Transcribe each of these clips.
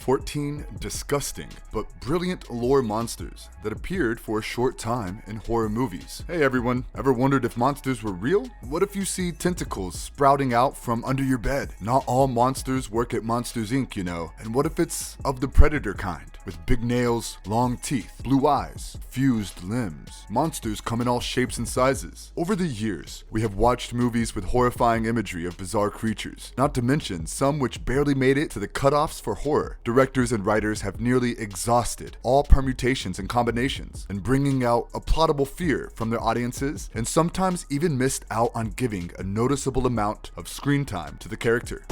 14 disgusting but brilliant lore monsters that appeared for a short time in horror movies. Hey everyone, ever wondered if monsters were real? What if you see tentacles sprouting out from under your bed? Not all monsters work at Monsters.Inc, you know. And what if it's of the predator kind, with big nails, long teeth, blue eyes, fused limbs? Monsters come in all shapes and sizes. Over the years, we have watched movies with horrifying imagery of bizarre creatures, not to mention some which barely made it to the cutoffs for horror. Directors and writers have nearly exhausted all permutations and combinations in bringing out applaudable fear from their audiences, and sometimes even missed out on giving a noticeable amount of screen time to the character.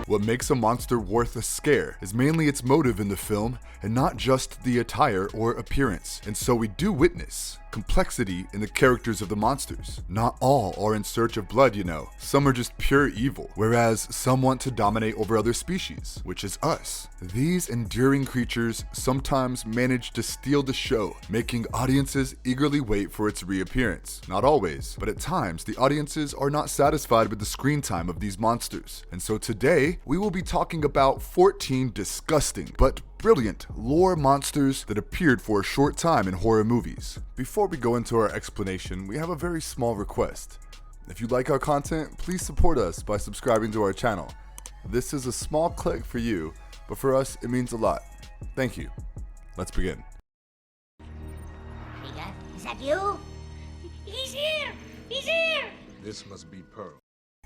What makes a monster worth a scare is mainly its motive in the film and not just the attire or appearance. And so we do witness complexity in the characters of the monsters. Not all are in search of blood, you know. Some are just pure evil, whereas some want to dominate over other species, which is us. These enduring creatures sometimes manage to steal the show, making audiences eagerly wait for its reappearance. Not always, but at times the audiences are not satisfied with the screen time of these monsters. And so today, we will be talking about 14 disgusting but brilliant lore monsters that appeared for a short time in horror movies. Before we go into our explanation, we have a very small request. If you like our content, please support us by subscribing to our channel. This is a small click for you, but for us, it means a lot. Thank you. Let's begin. Miguel, is that you? He's here! He's here! This must be Pearl.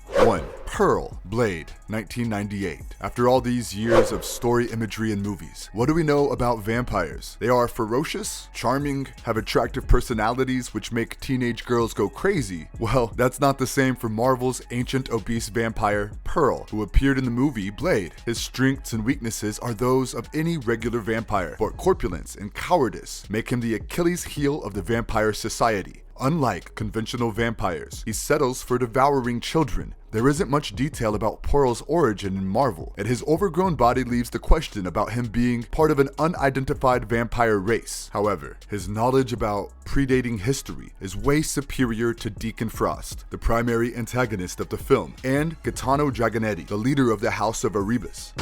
1. Pearl, Blade, 1998. After all these years of story imagery and movies, what do we know about vampires? They are ferocious, charming, have attractive personalities which make teenage girls go crazy. Well, that's not the same for Marvel's ancient obese vampire, Pearl, who appeared in the movie Blade. His strengths and weaknesses are those of any regular vampire, but corpulence and cowardice make him the Achilles heel of the vampire society. Unlike conventional vampires, he settles for devouring children. There isn't much detail about Pearl's origin in Marvel, and his overgrown body leaves the question about him being part of an unidentified vampire race. However, his knowledge about predating history is way superior to Deacon Frost, the primary antagonist of the film, and Gaetano Dragonetti, the leader of the House of Erebus.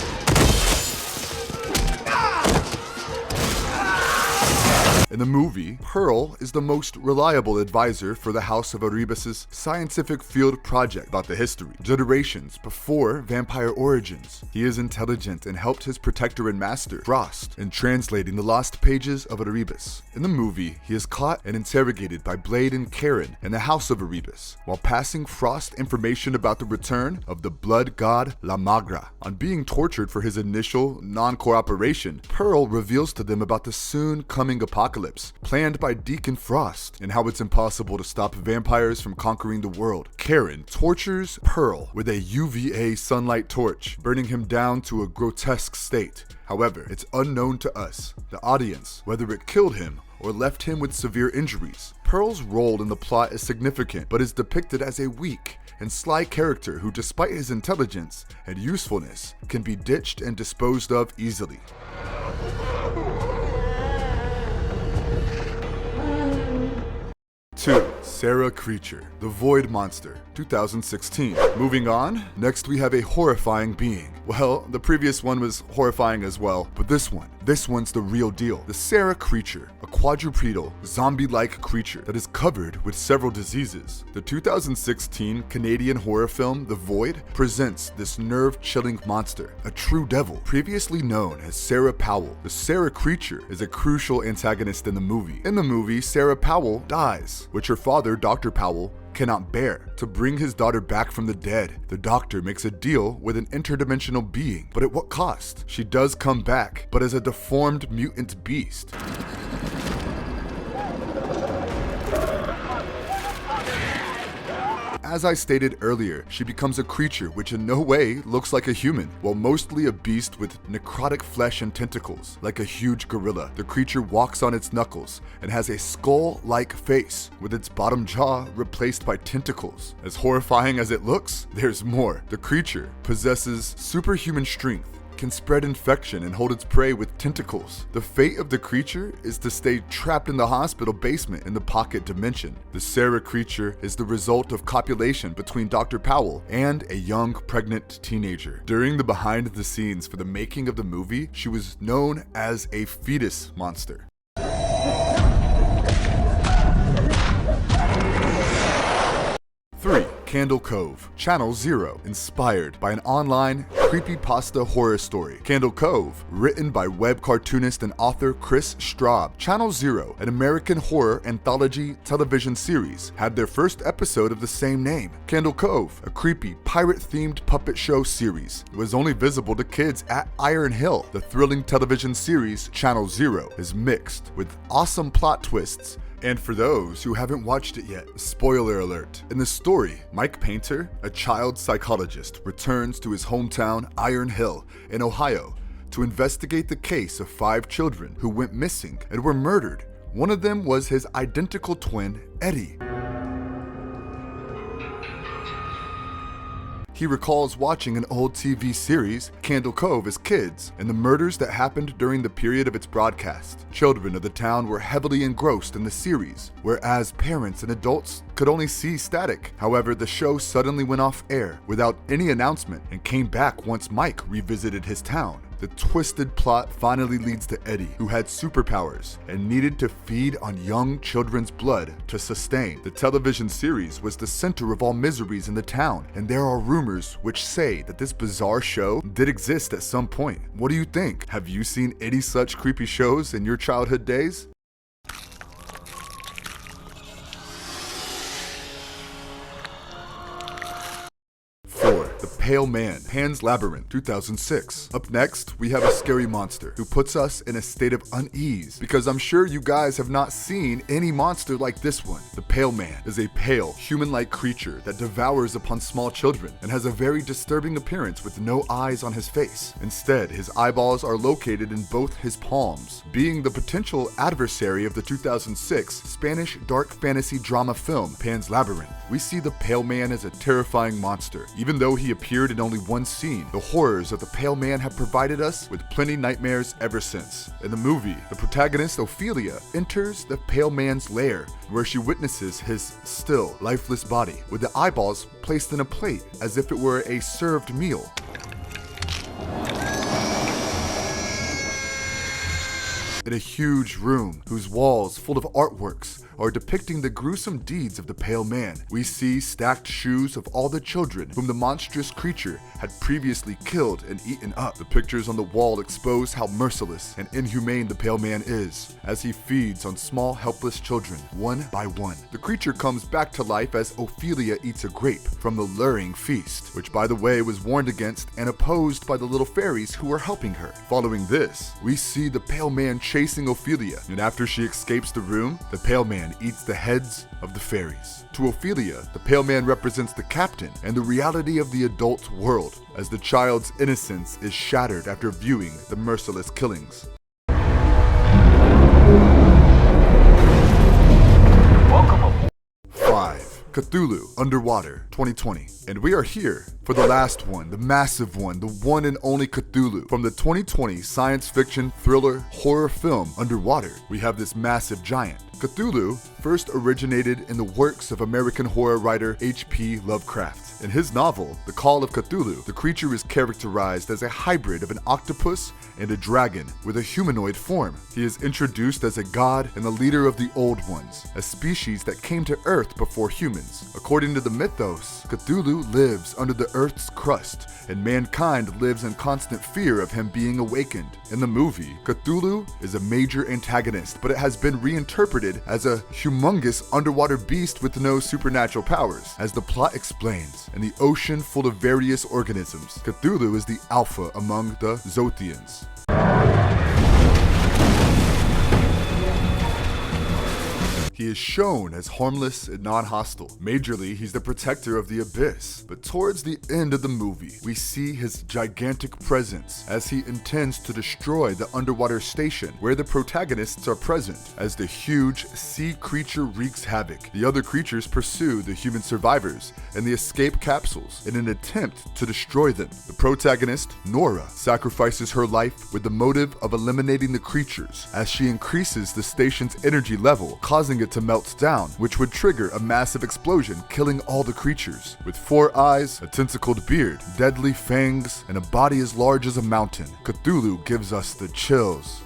In the movie, Pearl is the most reliable advisor for the House of Erebus' scientific field project about the history, generations before vampire origins. He is intelligent and helped his protector and master, Frost, in translating the lost pages of Erebus. In the movie, he is caught and interrogated by Blade and Karen in the House of Erebus, while passing Frost information about the return of the blood god La Magra. On being tortured for his initial non-cooperation, Pearl reveals to them about the soon coming apocalypse planned by Deacon Frost and how it's impossible to stop vampires from conquering the world. Karen tortures Pearl with a UVA sunlight torch, burning him down to a grotesque state. However, it's unknown to us, the audience, whether it killed him or left him with severe injuries. Pearl's role in the plot is significant, but is depicted as a weak and sly character who, despite his intelligence and usefulness, can be ditched and disposed of easily. 2. Sarah Creature, the Void Monster, 2016. Moving on, next we have a horrifying being. Well, the previous one was horrifying as well, but this one's the real deal. The Sarah Creature, a quadrupedal, zombie-like creature that is covered with several diseases. The 2016 Canadian horror film, The Void, presents this nerve-chilling monster, a true devil, previously known as Sarah Powell. The Sarah Creature is a crucial antagonist in the movie. In the movie, Sarah Powell dies, which her father, Dr. Powell, cannot bear. To bring his daughter back from the dead, the doctor makes a deal with an interdimensional being, but at what cost? She does come back, but as a deformed mutant beast. As I stated earlier, she becomes a creature which in no way looks like a human, while mostly a beast with necrotic flesh and tentacles. Like a huge gorilla, the creature walks on its knuckles and has a skull-like face, with its bottom jaw replaced by tentacles. As horrifying as it looks, there's more. The creature possesses superhuman strength, can spread infection and hold its prey with tentacles. The fate of the creature is to stay trapped in the hospital basement in the pocket dimension. The Sarah creature is the result of copulation between Dr. Powell and a young pregnant teenager. During the behind the scenes for the making of the movie, she was known as a fetus monster. 3. Candle Cove, Channel 0, inspired by an online creepypasta horror story. Candle Cove, written by web cartoonist and author Chris Straub. Channel 0, an American horror anthology television series, had their first episode of the same name. Candle Cove, a creepy pirate-themed puppet show series, was only visible to kids at Iron Hill. The thrilling television series Channel 0 is mixed with awesome plot twists. And for those who haven't watched it yet, spoiler alert. In the story, Mike Painter, a child psychologist, returns to his hometown, Iron Hill, in Ohio, to investigate the case of 5 children who went missing and were murdered. One of them was his identical twin, Eddie. He recalls watching an old TV series, Candle Cove, as kids, and the murders that happened during the period of its broadcast. Children of the town were heavily engrossed in the series, whereas parents and adults could only see static. However, the show suddenly went off air without any announcement and came back once Mike revisited his town. The twisted plot finally leads to Eddie, who had superpowers and needed to feed on young children's blood to sustain. The television series was the center of all miseries in the town, and there are rumors which say that this bizarre show did exist at some point. What do you think? Have you seen any such creepy shows in your childhood days? Pale Man, Pan's Labyrinth, 2006. Up next, we have a scary monster who puts us in a state of unease because I'm sure you guys have not seen any monster like this one. The Pale Man is a pale, human-like creature that devours upon small children and has a very disturbing appearance with no eyes on his face. Instead, his eyeballs are located in both his palms. Being the potential adversary of the 2006 Spanish dark fantasy drama film Pan's Labyrinth, we see the Pale Man as a terrifying monster. Even though he appeared in only one scene, the horrors of the Pale Man have provided us with plenty nightmares ever since. In the movie, the protagonist Ophelia enters the Pale Man's lair, where she witnesses his still, lifeless body, with the eyeballs placed in a plate as if it were a served meal. In a huge room whose walls full of artworks are depicting the gruesome deeds of the Pale Man, we see stacked shoes of all the children whom the monstrous creature had previously killed and eaten up. The pictures on the wall expose how merciless and inhumane the Pale Man is, as he feeds on small helpless children, one by one. The creature comes back to life as Ophelia eats a grape from the luring feast, which by the way was warned against and opposed by the little fairies who were helping her. Following this, we see the Pale Man chasing Ophelia, and after she escapes the room, the Pale Man eats the heads of the fairies. To Ophelia, the Pale Man represents the captain and the reality of the adult world, as the child's innocence is shattered after viewing the merciless killings. 5. Cthulhu Underwater, 2020. And we are here for the last one, the massive one, the one and only Cthulhu. From the 2020 science fiction thriller horror film Underwater, we have this massive giant. Cthulhu first originated in the works of American horror writer H.P. Lovecraft. In his novel, The Call of Cthulhu, the creature is characterized as a hybrid of an octopus and a dragon with a humanoid form. He is introduced as a god and the leader of the Old Ones, a species that came to Earth before humans. According to the mythos, Cthulhu lives under the Earth's crust, and mankind lives in constant fear of him being awakened. In the movie, Cthulhu is a major antagonist, but it has been reinterpreted as a humongous underwater beast with no supernatural powers. As the plot explains, in the ocean full of various organisms, Cthulhu is the alpha among the Zothians. He is shown as harmless and non-hostile. Majorly, he's the protector of the abyss. But towards the end of the movie, we see his gigantic presence as he intends to destroy the underwater station where the protagonists are present. As the huge sea creature wreaks havoc, the other creatures pursue the human survivors and the escape capsules in an attempt to destroy them. The protagonist, Nora, sacrifices her life with the motive of eliminating the creatures as she increases the station's energy level, causing it to melt down, which would trigger a massive explosion, killing all the creatures. With 4 eyes, a tentacled beard, deadly fangs, and a body as large as a mountain, Cthulhu gives us the chills.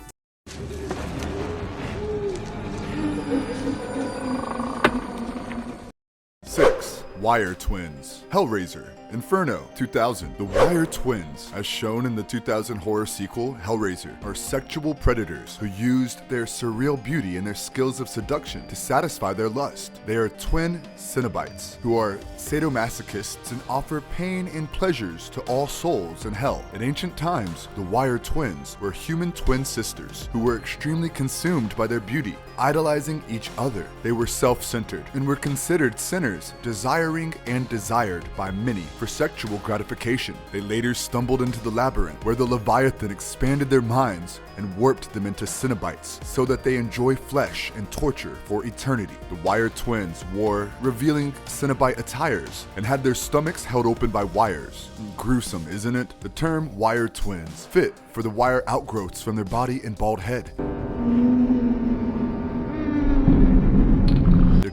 6. Wire Twins. Hellraiser. Inferno, 2000. The Wire Twins, as shown in the 2000 horror sequel, Hellraiser, are sexual predators who used their surreal beauty and their skills of seduction to satisfy their lust. They are twin Cenobites, who are sadomasochists and offer pain and pleasures to all souls in hell. In ancient times, the Wire Twins were human twin sisters who were extremely consumed by their beauty, idolizing each other. They were self-centered and were considered sinners, desiring and desired by many for sexual gratification. They later stumbled into the Labyrinth, where the Leviathan expanded their minds and warped them into Cenobites so that they enjoy flesh and torture for eternity. The Wire Twins wore revealing Cenobite attires and had their stomachs held open by wires. Gruesome, isn't it? The term Wire Twins fit for the wire outgrowths from their body and bald head.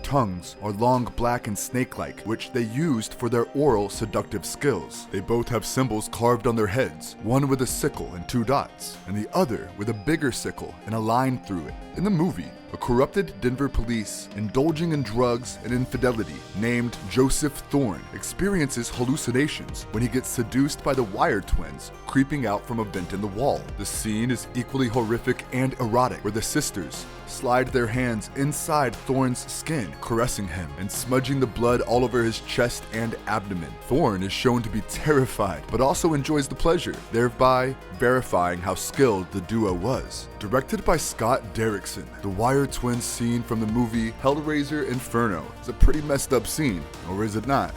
Tongues are long, black, and snake-like, which they used for their oral seductive skills. They both have symbols carved on their heads, one with a sickle and 2 dots, and the other with a bigger sickle and a line through it. In the movie, a corrupted Denver police indulging in drugs and infidelity named Joseph Thorne experiences hallucinations when he gets seduced by the Wire Twins creeping out from a vent in the wall. The scene is equally horrific and erotic, where the sisters slide their hands inside Thorne's skin, caressing him and smudging the blood all over his chest and abdomen. Thorne is shown to be terrified, but also enjoys the pleasure, thereby verifying how skilled the duo was. Directed by Scott Derrickson, the Wire Twins scene from the movie Hellraiser Inferno is a pretty messed up scene, or is it not?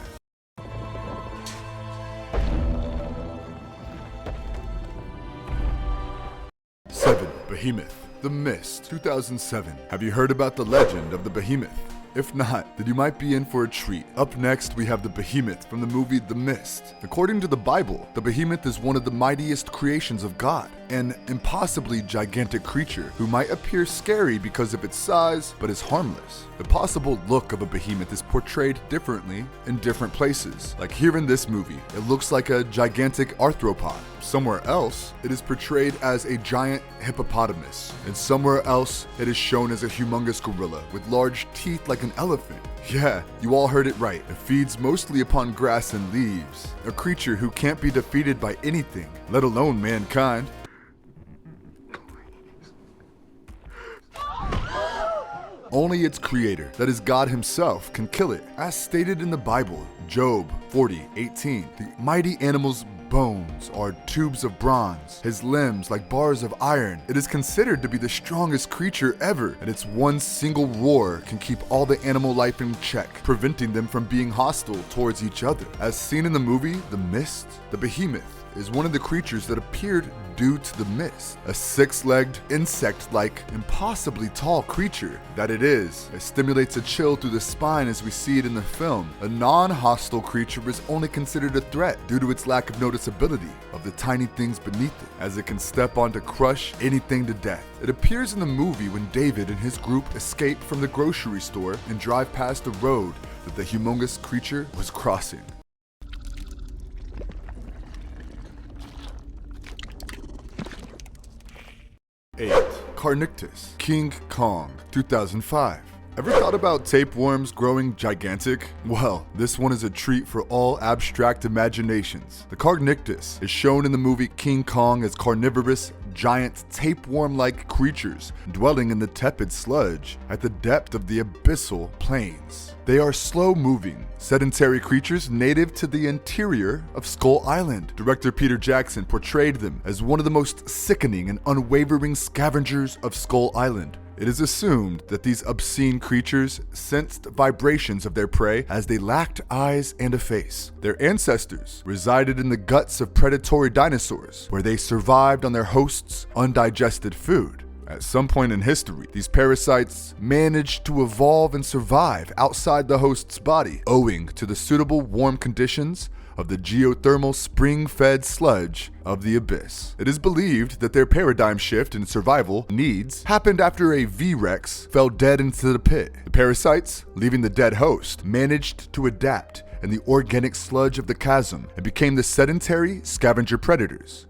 Behemoth. The Mist, 2007. Have you heard about the legend of the Behemoth? If not, then you might be in for a treat. Up next, we have the Behemoth from the movie The Mist. According to the Bible, the Behemoth is one of the mightiest creations of God, an impossibly gigantic creature who might appear scary because of its size, but is harmless. The possible look of a behemoth is portrayed differently in different places. Like here in this movie, it looks like a gigantic arthropod. Somewhere else, it is portrayed as a giant hippopotamus. And somewhere else, it is shown as a humongous gorilla with large teeth like an elephant. Yeah, you all heard it right. It feeds mostly upon grass and leaves. A creature who can't be defeated by anything, let alone mankind. Only its creator, that is God himself, can kill it. As stated in the Bible, Job 40:18, the mighty animal's bones are tubes of bronze, his limbs like bars of iron. It is considered to be the strongest creature ever, and its one single roar can keep all the animal life in check, preventing them from being hostile towards each other. As seen in the movie The Mist, the Behemoth is one of the creatures that appeared due to the mist. A 6-legged, insect-like, impossibly tall creature that it is. It stimulates a chill through the spine as we see it in the film. A non-hostile creature is only considered a threat due to its lack of noticeability of the tiny things beneath it, as it can step on to crush anything to death. It appears in the movie when David and his group escape from the grocery store and drive past the road that the humongous creature was crossing. 8. Carnictis, King Kong, 2005. Ever thought about tapeworms growing gigantic? Well, this one is a treat for all abstract imaginations. The Carnictis is shown in the movie King Kong as carnivorous, giant tapeworm-like creatures dwelling in the tepid sludge at the depth of the abyssal plains. They are slow-moving, sedentary creatures native to the interior of Skull Island. Director Peter Jackson portrayed them as one of the most sickening and unwavering scavengers of Skull Island. It is assumed that these obscene creatures sensed vibrations of their prey as they lacked eyes and a face. Their ancestors resided in the guts of predatory dinosaurs, where they survived on their hosts' undigested food. At some point in history, these parasites managed to evolve and survive outside the host's body, owing to the suitable warm conditions of the geothermal spring-fed sludge of the abyss. It is believed that their paradigm shift in survival needs happened after a V-Rex fell dead into the pit. The parasites, leaving the dead host, managed to adapt in the organic sludge of the chasm and became the sedentary scavenger predators.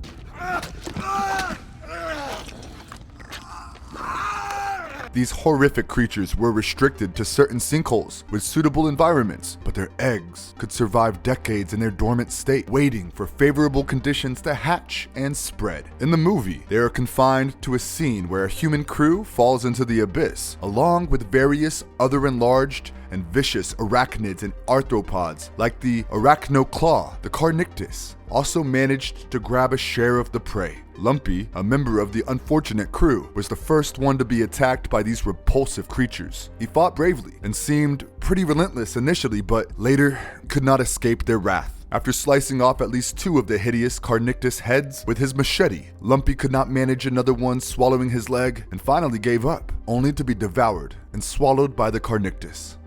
These horrific creatures were restricted to certain sinkholes with suitable environments, but their eggs could survive decades in their dormant state, waiting for favorable conditions to hatch and spread. In the movie, they are confined to a scene where a human crew falls into the abyss, along with various other enlarged and vicious arachnids and arthropods like the arachnoclaw. The Carnictis also managed to grab a share of the prey. Lumpy, a member of the unfortunate crew, was the first one to be attacked by these repulsive creatures. He fought bravely and seemed pretty relentless initially, but later could not escape their wrath. After slicing off at least 2 of the hideous Carnictis heads with his machete, Lumpy could not manage another one swallowing his leg and finally gave up, only to be devoured and swallowed by the Carnictis.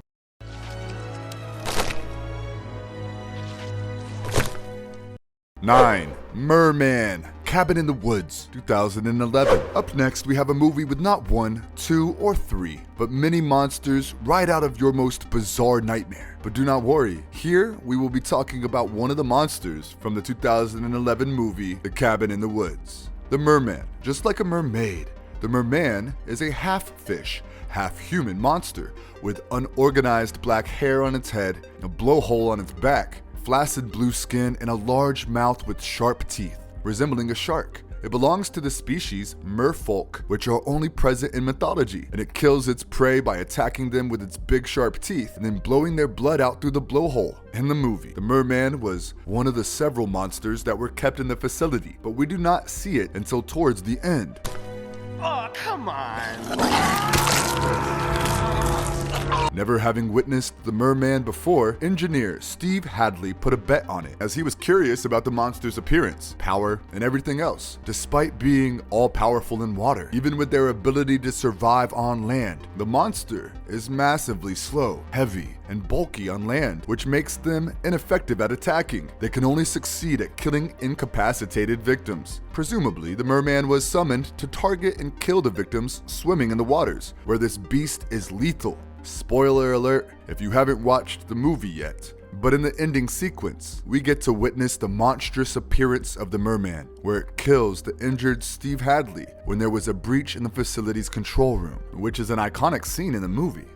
9. Merman, Cabin in the Woods, 2011. Up next, we have a movie with not 1, 2, or 3, but many monsters right out of your most bizarre nightmare. But do not worry, here we will be talking about one of the monsters from the 2011 movie, The Cabin in the Woods. The Merman. Just like a mermaid, the Merman is a half-fish, half-human monster with unorganized black hair on its head, a blowhole on its back, flaccid blue skin, and a large mouth with sharp teeth, resembling a shark. It belongs to the species merfolk, which are only present in mythology, and it kills its prey by attacking them with its big sharp teeth and then blowing their blood out through the blowhole. In the movie, the Merman was one of the several monsters that were kept in the facility, but we do not see it until towards the end. Oh, come on! Never having witnessed the Merman before, engineer Steve Hadley put a bet on it, as he was curious about the monster's appearance, power, and everything else. Despite being all-powerful in water, even with their ability to survive on land, the monster is massively slow, heavy, and bulky on land, which makes them ineffective at attacking. They can only succeed at killing incapacitated victims. Presumably, the Merman was summoned to target and kill the victims swimming in the waters, where this beast is lethal. Spoiler alert if you haven't watched the movie yet. But in the ending sequence, we get to witness the monstrous appearance of the Merman, where it kills the injured Steve Hadley when there was a breach in the facility's control room, which is an iconic scene in the movie.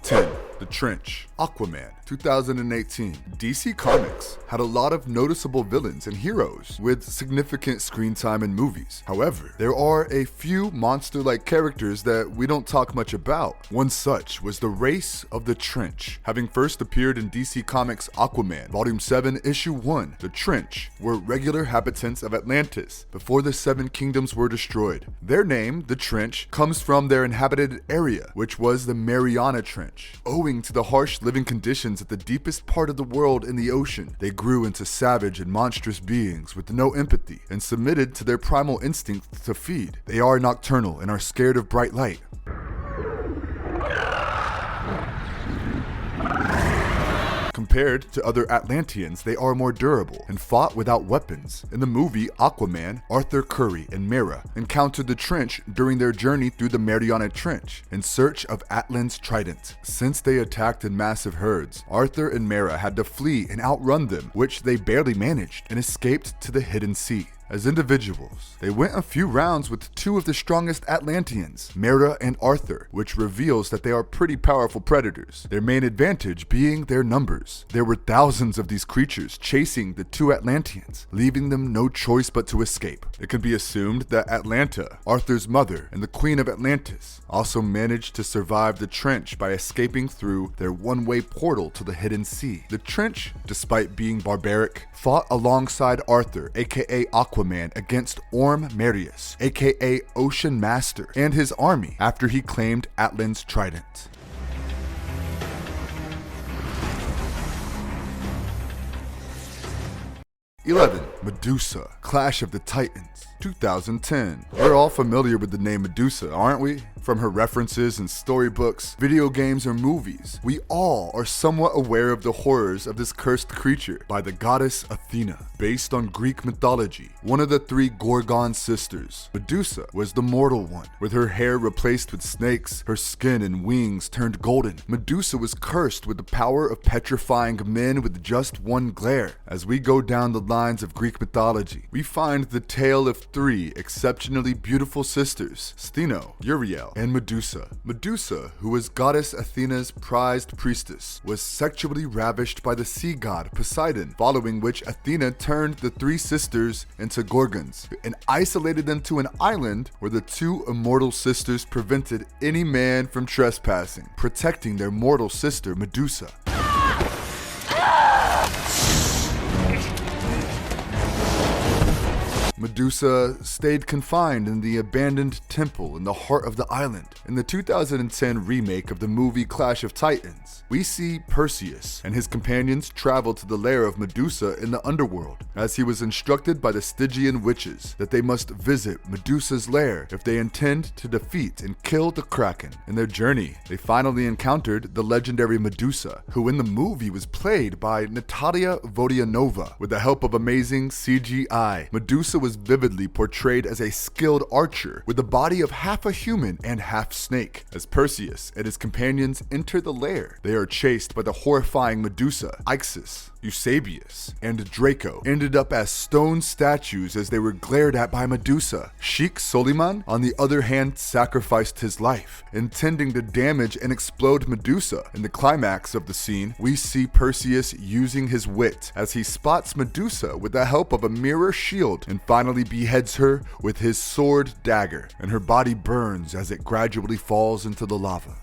10. The Trench, Aquaman, 2018. DC Comics had a lot of noticeable villains and heroes with significant screen time in movies. However, there are a few monster-like characters that we don't talk much about. One such was the race of the Trench. Having first appeared in DC Comics Aquaman, Volume 7, Issue 1, the Trench were regular habitants of Atlantis before the Seven Kingdoms were destroyed. Their name, the Trench, comes from their inhabited area, which was the Mariana Trench. Owing to the harsh living conditions at the deepest part of the world in the ocean, they grew into savage and monstrous beings with no empathy and submitted to their primal instinct to feed. They are nocturnal and are scared of bright light. Compared to other Atlanteans, they are more durable and fought without weapons. In the movie Aquaman, Arthur Curry and Mera encountered the Trench during their journey through the Mariana Trench in search of Atlan's trident. Since they attacked in massive herds, Arthur and Mera had to flee and outrun them, which they barely managed, and escaped to the hidden sea. As individuals, they went a few rounds with two of the strongest Atlanteans, Mera and Arthur, which reveals that they are pretty powerful predators, their main advantage being their numbers. There were thousands of these creatures chasing the two Atlanteans, leaving them no choice but to escape. It can be assumed that Atlanta, Arthur's mother and the Queen of Atlantis, also managed to survive the trench by escaping through their one-way portal to the hidden sea. The trench, despite being barbaric, fought alongside Arthur, aka Aquaman, against Orm Marius, aka Ocean Master, and his army after he claimed Atlan's trident. Medusa, Clash of the Titans, 2010. We're all familiar with the name Medusa, aren't we? From her references in storybooks, video games, or movies, we all are somewhat aware of the horrors of this cursed creature by the goddess Athena. Based on Greek mythology, one of the three Gorgon sisters, Medusa was the mortal one. With her hair replaced with snakes, her skin and wings turned golden, Medusa was cursed with the power of petrifying men with just one glare. As we go down the lines of Greek mythology, we find the tale of three exceptionally beautiful sisters, Stheno, Uriel, and Medusa. Medusa, who was goddess Athena's prized priestess, was sexually ravished by the sea god Poseidon, following which Athena turned the three sisters into Gorgons and isolated them to an island where the two immortal sisters prevented any man from trespassing, protecting their mortal sister Medusa. Medusa stayed confined in the abandoned temple in the heart of the island. In the 2010 remake of the movie Clash of Titans, we see Perseus and his companions travel to the lair of Medusa in the underworld, as he was instructed by the Stygian witches that they must visit Medusa's lair if they intend to defeat and kill the Kraken. In their journey, they finally encountered the legendary Medusa, who in the movie was played by Natalia Vodianova. With the help of amazing CGI, Medusa was vividly portrayed as a skilled archer with the body of half a human and half snake. As Perseus and his companions enter the lair, they are chased by the horrifying Medusa. Ixis, Eusebius, and Draco ended up as stone statues as they were glared at by Medusa. Sheikh Soliman, on the other hand, sacrificed his life, intending to damage and explode Medusa. In the climax of the scene, we see Perseus using his wit as he spots Medusa with the help of a mirror shield and finally beheads her with his sword dagger, and her body burns as it gradually falls into the lava.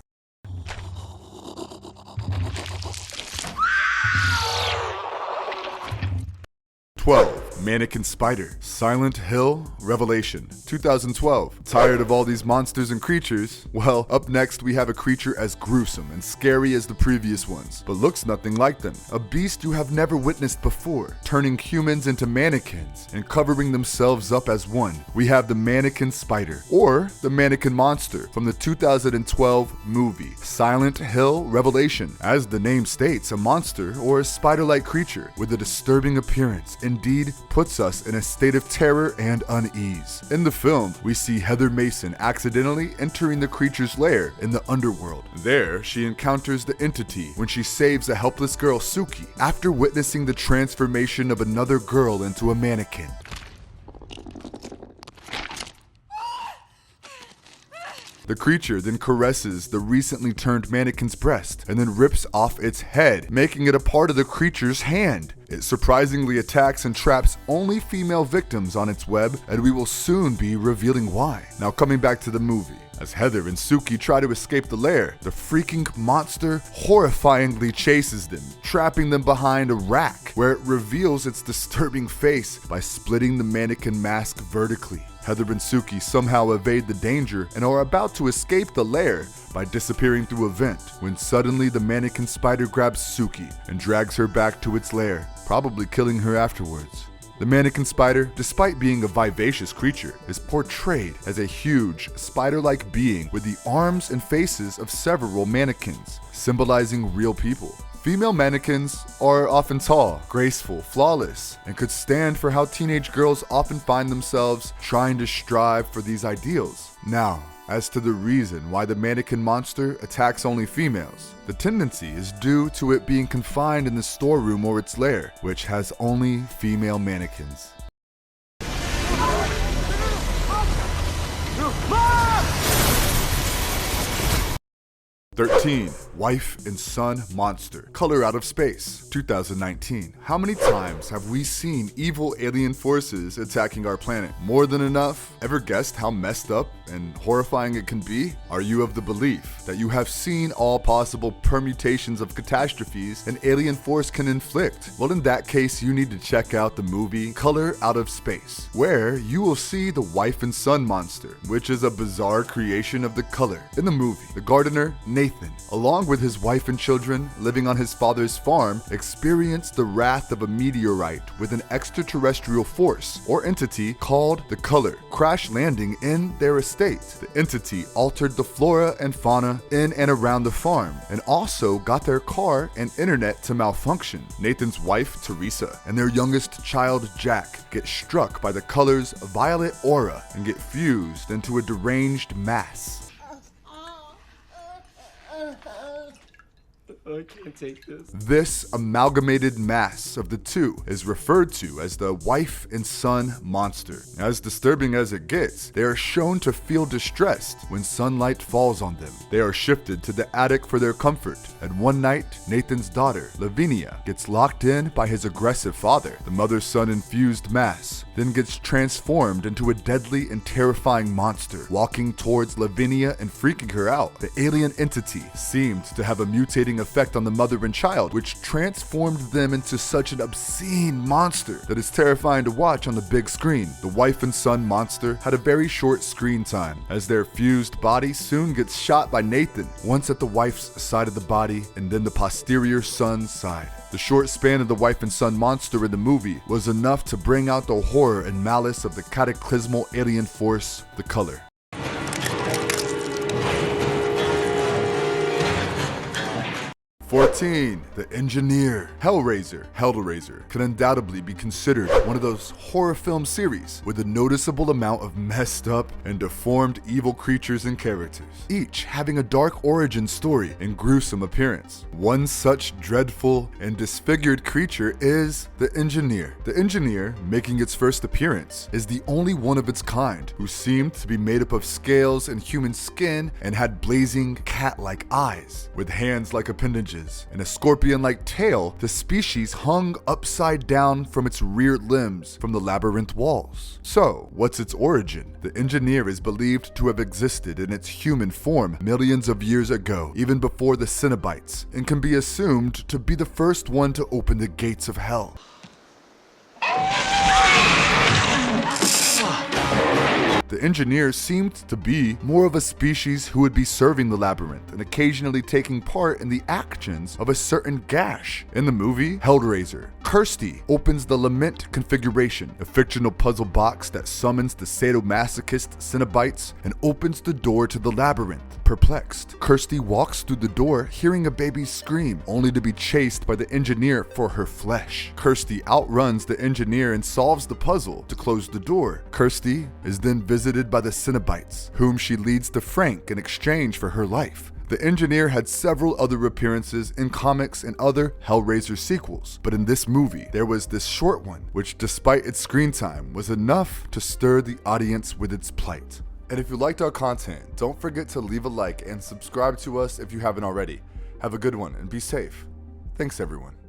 Mannequin Spider, Silent Hill Revelation, 2012. Tired of all these monsters and creatures? Well, up next we have a creature as gruesome and scary as the previous ones, but looks nothing like them. A beast you have never witnessed before, turning humans into mannequins and covering themselves up as one. We have the Mannequin Spider, or the Mannequin Monster, from the 2012 movie Silent Hill Revelation. As the name states, a monster or a spider-like creature with a disturbing appearance indeed puts us in a state of terror and unease. In the film, we see Heather Mason accidentally entering the creature's lair in the underworld. There, she encounters the entity when she saves a helpless girl, Suki, after witnessing the transformation of another girl into a mannequin. The creature then caresses the recently turned mannequin's breast and then rips off its head, making it a part of the creature's hand. It surprisingly attacks and traps only female victims on its web, and we will soon be revealing why. Now coming back to the movie. As Heather and Suki try to escape the lair, the freaking monster horrifyingly chases them, trapping them behind a rack, where it reveals its disturbing face by splitting the mannequin mask vertically. Heather and Suki somehow evade the danger and are about to escape the lair by disappearing through a vent, when suddenly the mannequin spider grabs Suki and drags her back to its lair, probably killing her afterwards. The mannequin spider, despite being a vivacious creature, is portrayed as a huge, spider-like being with the arms and faces of several mannequins, symbolizing real people. Female mannequins are often tall, graceful, flawless, and could stand for how teenage girls often find themselves trying to strive for these ideals. Now, as to the reason why the mannequin monster attacks only females, the tendency is due to it being confined in the storeroom or its lair, which has only female mannequins. 13. Wife and Son Monster. Color Out of Space. 2019. How many times have we seen evil alien forces attacking our planet? More than enough? Ever guessed how messed up and horrifying it can be? Are you of the belief that you have seen all possible permutations of catastrophes an alien force can inflict? Well, in that case, you need to check out the movie Color Out of Space, where you will see the wife and son monster, which is a bizarre creation of the color. In the movie, the gardener, Nathan, along with his wife and children living on his father's farm, experienced the wrath of a meteorite with an extraterrestrial force or entity called the Color, crash landing in their estate. The entity altered the flora and fauna in and around the farm, and also got their car and internet to malfunction. Nathan's wife, Teresa, and their youngest child, Jack, get struck by the Color's violet aura and get fused into a deranged mass. I can't take this. This amalgamated mass of the two is referred to as the wife and son monster. As disturbing as it gets, they are shown to feel distressed when sunlight falls on them. They are shifted to the attic for their comfort, and one night, Nathan's daughter, Lavinia, gets locked in by his aggressive father. The mother-son infused mass then gets transformed into a deadly and terrifying monster, walking towards Lavinia and freaking her out. The alien entity seemed to have a mutating effect on the mother and child, which transformed them into such an obscene monster that is terrifying to watch on the big screen. The wife and son monster had a very short screen time, as their fused body soon gets shot by Nathan, once at the wife's side of the body and then the posterior son's side. The short span of the wife and son monster in the movie was enough to bring out the horror and malice of the cataclysmal alien force, the Color. 14. The Engineer. Hellraiser can undoubtedly be considered one of those horror film series with a noticeable amount of messed up and deformed evil creatures and characters, each having a dark origin story and gruesome appearance. One such dreadful and disfigured creature is the Engineer. The Engineer, making its first appearance, is the only one of its kind who seemed to be made up of scales and human skin and had blazing cat-like eyes with hands like appendages and a scorpion-like tail. The species hung upside down from its rear limbs from the Labyrinth walls. So, what's its origin? The Engineer is believed to have existed in its human form millions of years ago, even before the Cenobites, and can be assumed to be the first one to open the gates of hell. The Engineer seemed to be more of a species who would be serving the Labyrinth and occasionally taking part in the actions of a certain gash. In the movie Hellraiser, Kirsty opens the Lament configuration, a fictional puzzle box that summons the sadomasochist Cenobites and opens the door to the Labyrinth. Perplexed, Kirsty walks through the door hearing a baby scream, only to be chased by the Engineer for her flesh. Kirsty outruns the Engineer and solves the puzzle to close the door. Kirsty is then visited by the Cenobites, whom she leads to Frank in exchange for her life. The Engineer had several other appearances in comics and other Hellraiser sequels, but in this movie, there was this short one, which despite its screen time, was enough to stir the audience with its plight. And if you liked our content, don't forget to leave a like and subscribe to us if you haven't already. Have a good one and be safe. Thanks everyone.